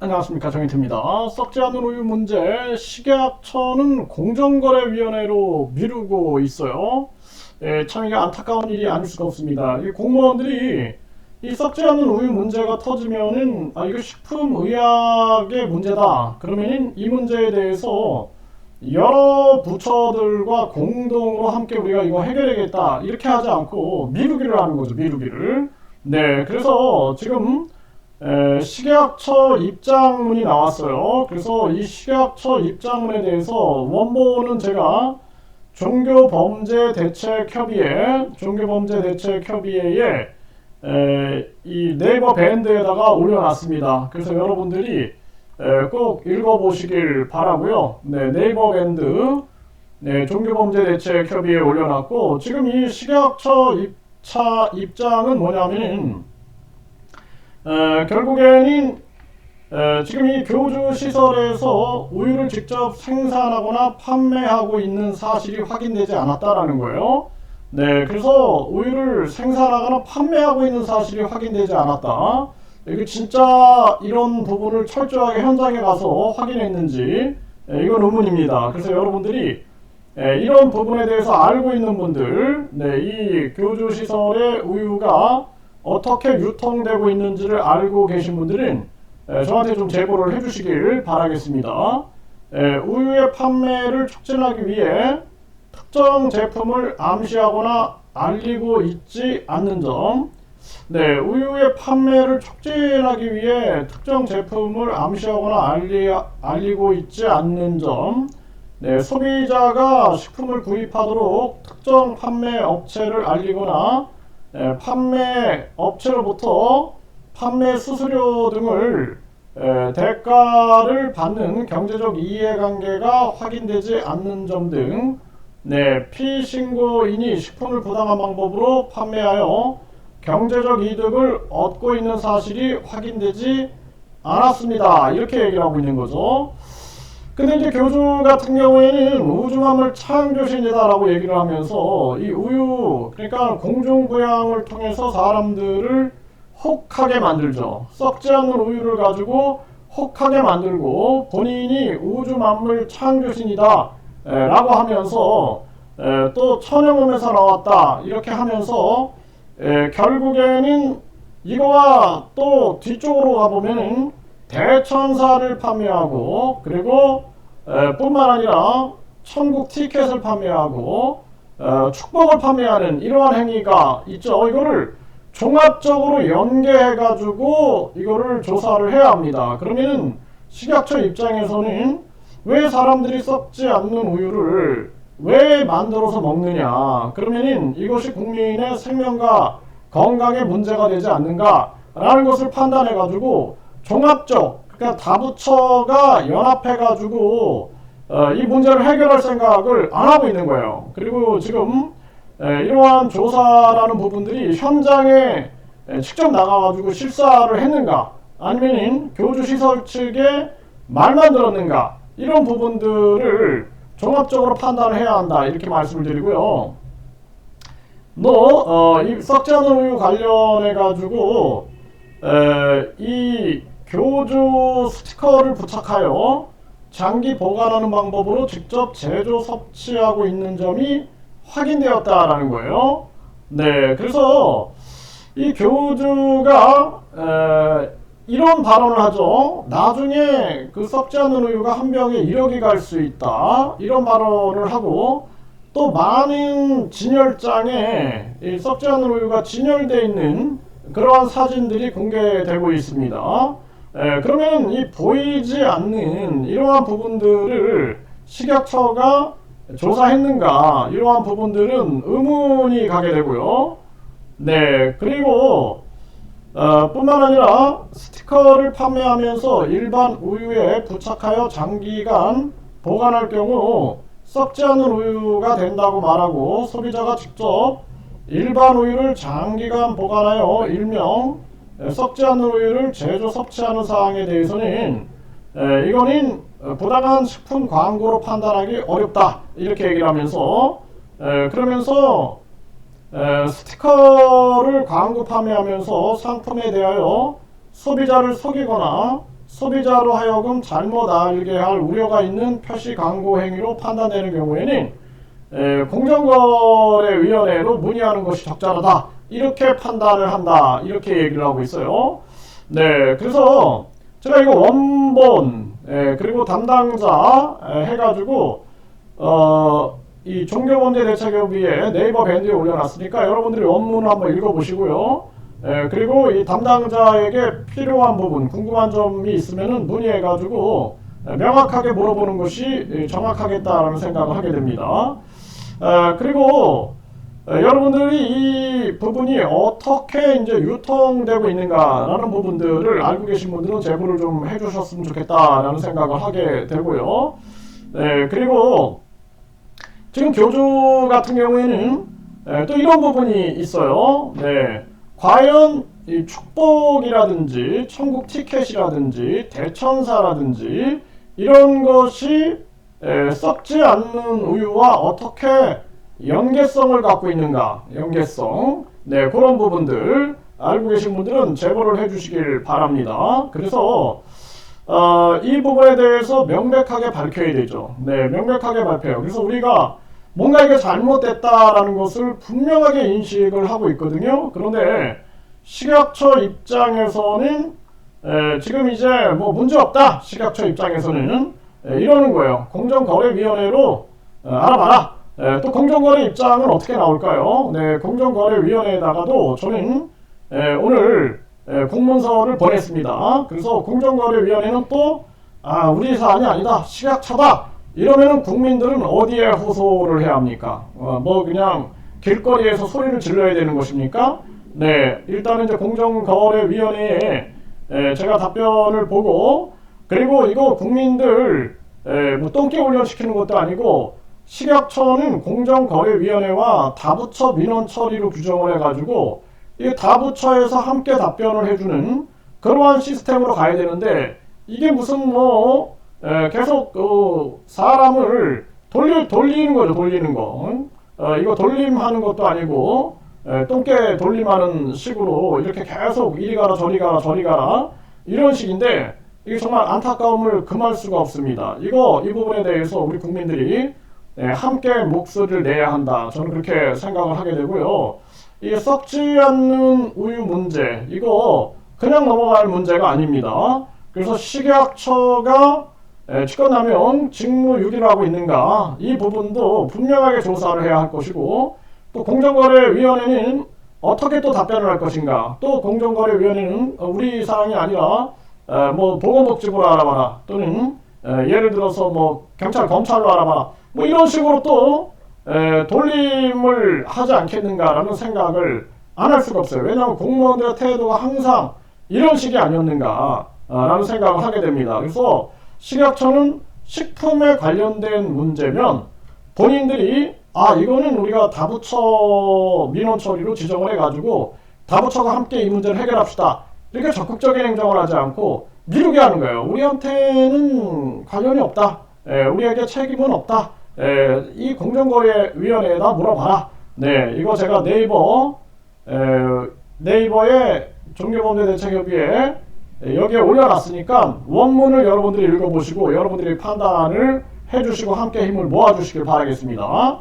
안녕하십니까, 정인태입니다. 썩지 않는 우유 문제, 식약처는 공정거래위원회로 미루고 있어요. 참 이게 안타까운 일이 아닐 수가 없습니다. 이 공무원들이 이 썩지 않는 우유 문제가 터지면은 이거 식품의약의 문제다. 그러면은 이 문제에 대해서 여러 부처들과 공동으로 함께 우리가 이거 해결해야겠다. 이렇게 하지 않고 미루기를 하는 거죠, 미루기를. 네, 그래서 지금 식약처 입장문이 나왔어요. 그래서 이 식약처 입장문에 대해서 원본은 제가 종교범죄대책협의회에 이 네이버 밴드에다가 올려놨습니다. 그래서 여러분들이 꼭 읽어보시길 바라고요. 네, 네이버 밴드 종교범죄대책협의회에 올려놨고, 지금 이 식약처 입장은 뭐냐면 결국에는 지금 이 교주시설에서 우유를 직접 생산하거나 판매하고 있는 사실이 확인되지 않았다라는 거예요. 네, 그래서 우유를 생산하거나 판매하고 있는 사실이 확인되지 않았다. 이게 진짜 이런 부분을 철저하게 현장에 가서 확인했는지 이건 의문입니다. 그래서 여러분들이 이런 부분에 대해서 알고 있는 분들, 이 교주시설의 우유가 어떻게 유통되고 있는지를 알고 계신 분들은 저한테 좀 제보를 해주시길 바라겠습니다. 우유의 판매를 촉진하기 위해 특정 제품을 암시하거나 알리고 있지 않는 점, 우유의 판매를 촉진하기 위해 특정 제품을 암시하거나 알리고 있지 않는 점, 소비자가 식품을 구입하도록 특정 판매 업체를 알리거나 판매 업체로부터 판매 수수료 등을 대가를 받는 경제적 이해관계가 확인되지 않는 점 등, 피신고인이 식품을 부당한 방법으로 판매하여 경제적 이득을 얻고 있는 사실이 확인되지 않았습니다. 이렇게 얘기를 하고 있는 거죠. 근데 이제 교주 같은 경우에는 우주만물 창조신이다라고 얘기를 하면서 이 우유, 그러니까 공중부양을 통해서 사람들을 혹하게 만들죠. 썩지 않는 우유를 가지고 혹하게 만들고 본인이 우주만물 창조신이다 라고 하면서 또 천연몸에서 나왔다 이렇게 하면서 결국에는 이거와 또 뒤쪽으로 가보면은 대천사를 판매하고, 그리고 뿐만 아니라 천국 티켓을 판매하고 축복을 판매하는 이러한 행위가 있죠. 이거를 종합적으로 연계해 가지고 이거를 조사를 해야 합니다. 그러면은 식약처 입장에서는 왜 사람들이 썩지 않는 우유를 왜 만들어서 먹느냐, 그러면은 이것이 국민의 생명과 건강에 문제가 되지 않는가 라는 것을 판단해 가지고 종합적, 그러니까 다부처가 연합해 가지고 이 문제를 해결할 생각을 안 하고 있는 거예요. 그리고 지금 이러한 조사라는 부분들이 현장에 직접 나가가지고 실사를 했는가, 아니면 교주시설 측의 말만 들었는가, 이런 부분들을 종합적으로 판단을 해야 한다 이렇게 말씀을 드리고요. 이 썩지 않은 우유 관련해 가지고 이 교주 스티커를 부착하여 장기 보관하는 방법으로 직접 제조 섭취하고 있는 점이 확인되었다라는 거예요. 그래서 이 교주가 이런 발언을 하죠. 나중에 그 썩지 않는 우유가 한 병에 1억이 갈 수 있다 이런 발언을 하고, 또 많은 진열장에 이 썩지 않는 우유가 진열되어 있는 그러한 사진들이 공개되고 있습니다. 그러면 이 보이지 않는 이러한 부분들을 식약처가 조사했는가, 이러한 부분들은 의문이 가게 되고요. 그리고 뿐만 아니라 스티커를 판매하면서 일반 우유에 부착하여 장기간 보관할 경우 썩지 않는 우유가 된다고 말하고, 소비자가 직접 일반 우유를 장기간 보관하여 일명 썩지 않는 우유를 제조 섭취하는 사항에 대해서는 이거는 부당한 식품 광고로 판단하기 어렵다 이렇게 얘기를 하면서, 그러면서 스티커를 광고 판매하면서 상품에 대하여 소비자를 속이거나 소비자로 하여금 잘못 알게 할 우려가 있는 표시 광고 행위로 판단되는 경우에는 공정거래위원회로 문의하는 것이 적절하다. 이렇게 판단을 한다. 이렇게 얘기를 하고 있어요. 네, 그래서 제가 이거 원본 그리고 담당자 해가지고 이 종교범죄대책협의회 네이버 밴드에 올려놨으니까 여러분들이 원문을 한번 읽어보시고요. 그리고 이 담당자에게 필요한 부분, 궁금한 점이 있으면은 문의해가지고 명확하게 물어보는 것이 정확하겠다라는 생각을 하게 됩니다. 그리고 여러분들이 이 부분이 어떻게 이제 유통되고 있는가라는 부분들을 알고 계신 분들은 제보를 좀 해주셨으면 좋겠다라는 생각을 하게 되고요. 그리고 지금 교주 같은 경우에는 또 이런 부분이 있어요. 네. 과연 이 축복이라든지 천국 티켓이라든지 대천사라든지 이런 것이 썩지 않는 우유와 어떻게 연계성을 갖고 있는가, 연계성. 네, 그런 부분들 알고 계신 분들은 제보를 해주시길 바랍니다. 그래서 이 부분에 대해서 명백하게 밝혀야 되죠. 네, 명백하게 발표해요. 그래서 우리가 뭔가 이게 잘못됐다라는 것을 분명하게 인식을 하고 있거든요. 그런데 식약처 입장에서는 지금 이제 뭐 문제 없다. 식약처 입장에서는 이러는 거예요. 공정거래위원회로 알아봐라. 또 공정거래 입장은 어떻게 나올까요? 네, 공정거래위원회에다가도 저는 오늘 공문서를 보냈습니다. 그래서 공정거래위원회는 또 우리 사안이 아니다. 식약처다. 이러면은 국민들은 어디에 호소를 해야 합니까? 뭐 그냥 길거리에서 소리를 질러야 되는 것입니까? 네, 일단은 이제 공정거래위원회에 제가 답변을 보고 그리고 이거 국민들 뭐 똥개 훈련시키는 것도 아니고 식약처는 공정거래위원회와 다부처 민원 처리로 규정을 해가지고 이 다부처에서 함께 답변을 해주는 그러한 시스템으로 가야 되는데 이게 무슨 뭐 계속 사람을 돌리는 거죠. 돌리는 거. 이거 돌림하는 것도 아니고 똥개 돌림하는 식으로 이렇게 계속 이리 가라 저리 가라 저리 가라 이런 식인데 이게 정말 안타까움을 금할 수가 없습니다. 이 부분에 대해서 우리 국민들이 함께 목소리를 내야 한다. 저는 그렇게 생각을 하게 되고요. 이 썩지 않는 우유 문제 이거 그냥 넘어갈 문제가 아닙니다. 그래서 식약처가 직권남용 직무유기를 하고 있는가 이 부분도 분명하게 조사를 해야 할 것이고 또 공정거래위원회는 어떻게 또 답변을 할 것인가 또 공정거래위원회는 우리 사항이 아니라 뭐 보건복지부로 알아봐라 또는 예를 들어서 뭐 경찰 검찰로 알아봐라 뭐 이런 식으로 또 돌림을 하지 않겠는가라는 생각을 안 할 수가 없어요. 왜냐하면 공무원들의 태도가 항상 이런 식이 아니었는가 라는 생각을 하게 됩니다. 그래서 식약처는 식품에 관련된 문제면 본인들이 이거는 우리가 다부처 민원 처리로 지정을 해가지고 다부처가 함께 이 문제를 해결합시다. 이렇게 적극적인 행정을 하지 않고 미루게 하는 거예요. 우리한테는 관련이 없다. 우리에게 책임은 없다. 이 공정거래위원회에다 물어봐라. 네, 이거 제가 네이버에 종교범죄대책협의회 여기에 올려놨으니까 원문을 여러분들이 읽어보시고 여러분들이 판단을 해주시고 함께 힘을 모아주시길 바라겠습니다.